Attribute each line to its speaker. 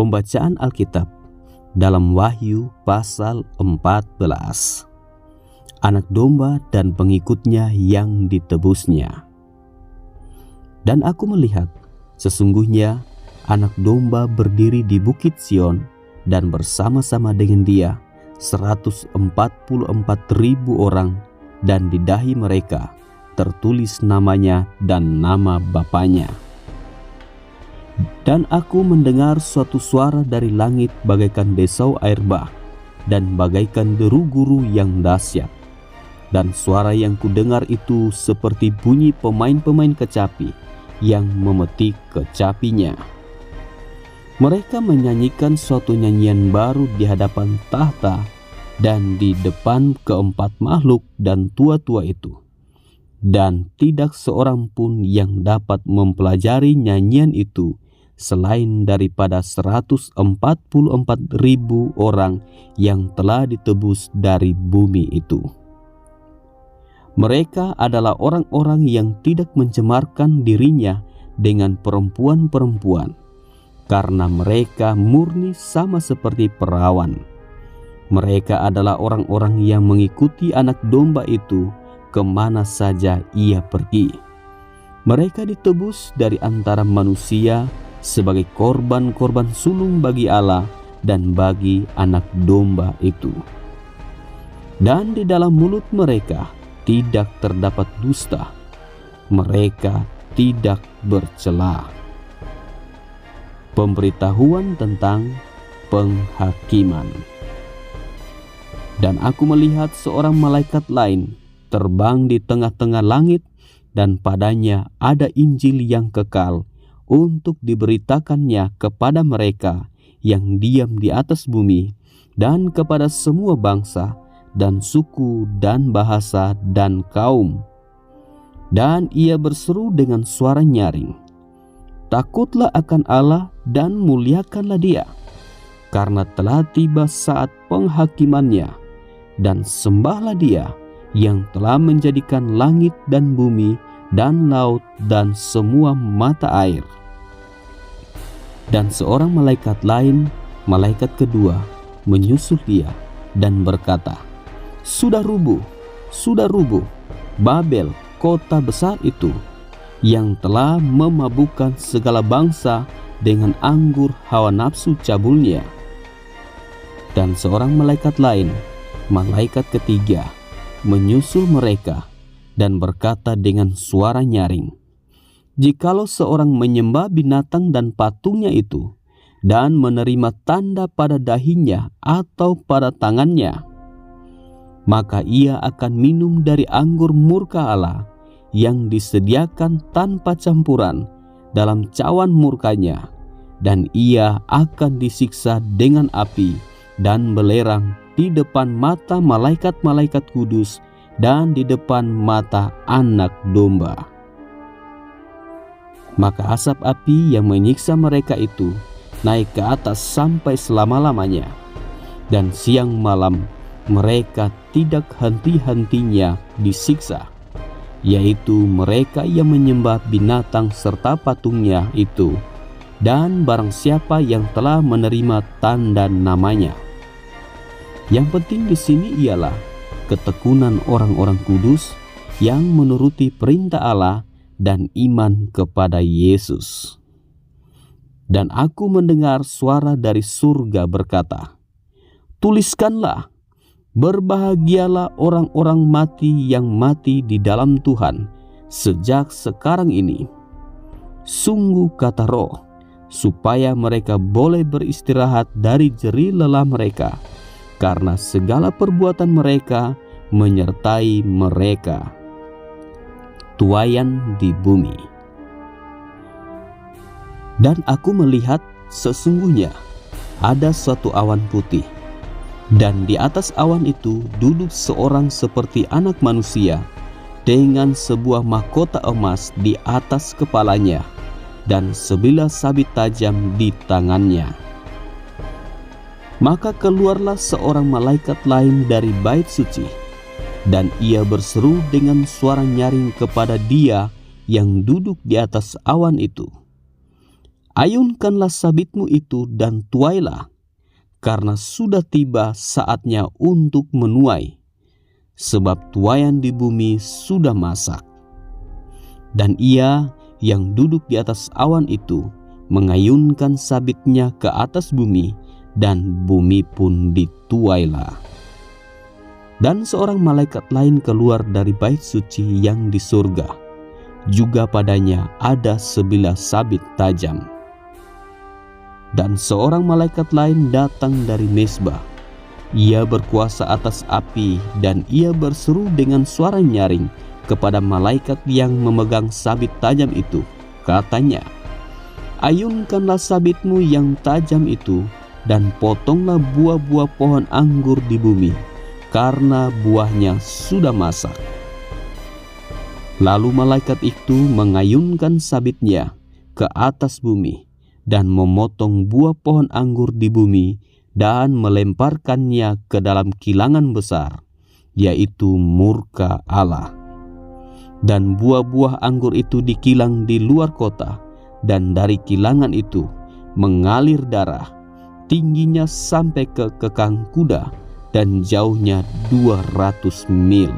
Speaker 1: Pembacaan Alkitab dalam Wahyu pasal 14. Anak domba dan pengikutnya yang ditebusnya. Dan aku melihat, sesungguhnya anak domba berdiri di bukit Sion, dan bersama-sama dengan dia 144.000 orang, dan di dahi mereka tertulis namanya dan nama Bapanya. Dan aku mendengar suatu suara dari langit bagaikan desau air bah, dan bagaikan deru guru yang dahsyat. Dan suara yang kudengar itu seperti bunyi pemain-pemain kecapi yang memetik kecapinya. Mereka menyanyikan suatu nyanyian baru di hadapan tahta dan di depan keempat makhluk dan tua-tua itu. Dan tidak seorang pun yang dapat mempelajari nyanyian itu selain daripada 144.000 orang yang telah ditebus dari bumi itu. Mereka adalah orang-orang yang tidak mencemarkan dirinya dengan perempuan-perempuan, karena mereka murni sama seperti perawan. Mereka adalah orang-orang yang mengikuti anak domba itu kemana saja ia pergi. Mereka ditebus dari antara manusia sebagai korban-korban sulung bagi Allah dan bagi anak domba itu. Dan di dalam mulut mereka tidak terdapat dusta. Mereka tidak bercela. Pemberitahuan tentang penghakiman. Dan aku melihat seorang malaikat lain terbang di tengah-tengah langit, dan padanya ada Injil yang kekal untuk diberitakannya kepada mereka yang diam di atas bumi, dan kepada semua bangsa dan suku dan bahasa dan kaum. Dan ia berseru dengan suara nyaring, "Takutlah akan Allah dan muliakanlah Dia, karena telah tiba saat penghakimannya, dan sembahlah Dia yang telah menjadikan langit dan bumi dan laut dan semua mata air." Dan seorang malaikat lain, malaikat kedua, menyusul dia dan berkata, sudah rubuh, Babel, kota besar itu, yang telah memabukkan segala bangsa dengan anggur hawa nafsu cabulnya." Dan seorang malaikat lain, malaikat ketiga, menyusul mereka dan berkata dengan suara nyaring, "Jikalau seorang menyembah binatang dan patungnya itu, dan menerima tanda pada dahinya atau pada tangannya, maka ia akan minum dari anggur murka Allah yang disediakan tanpa campuran dalam cawan murkanya, dan ia akan disiksa dengan api dan belerang di depan mata malaikat-malaikat kudus dan di depan mata anak domba. Maka asap api yang menyiksa mereka itu naik ke atas sampai selama-lamanya, dan siang malam mereka tidak henti-hentinya disiksa, yaitu mereka yang menyembah binatang serta patungnya itu, dan barang siapa yang telah menerima tanda namanya. Yang penting di sini ialah ketekunan orang-orang kudus yang menuruti perintah Allah dan iman kepada Yesus. Dan aku mendengar suara dari surga berkata, "Tuliskanlah, berbahagialah orang-orang mati yang mati di dalam Tuhan sejak sekarang ini. Sungguh kata Roh, supaya mereka boleh beristirahat dari jerih lelah mereka, karena segala perbuatan mereka menyertai mereka." Tuaian di bumi. Dan aku melihat sesungguhnya ada suatu awan putih, dan di atas awan itu duduk seorang seperti anak manusia dengan sebuah mahkota emas di atas kepalanya dan sebilah sabit tajam di tangannya. Maka keluarlah seorang malaikat lain dari bait suci, dan ia berseru dengan suara nyaring kepada Dia yang duduk di atas awan itu, Ayunkanlah sabitmu itu dan tuailah, karena sudah tiba saatnya untuk menuai, sebab tuaian di bumi sudah masak. Dan ia yang duduk di atas awan itu mengayunkan sabitnya ke atas bumi, dan bumi pun dituailah. Dan seorang malaikat lain keluar dari bait suci yang di surga, juga padanya ada sebilah sabit tajam. Dan seorang malaikat lain datang dari mezbah. Ia berkuasa atas api, dan ia berseru dengan suara nyaring kepada malaikat yang memegang sabit tajam itu. Katanya, ayunkanlah sabitmu yang tajam itu, dan potonglah buah-buah pohon anggur di bumi, karena buahnya sudah masak. Lalu malaikat itu mengayunkan sabitnya ke atas bumi, dan memotong buah pohon anggur di bumi, dan melemparkannya ke dalam kilangan besar, yaitu murka Allah. Dan buah-buah anggur itu dikilang di luar kota, dan dari kilangan itu mengalir darah, tingginya sampai ke kekang kuda, dan jauhnya 200 mil.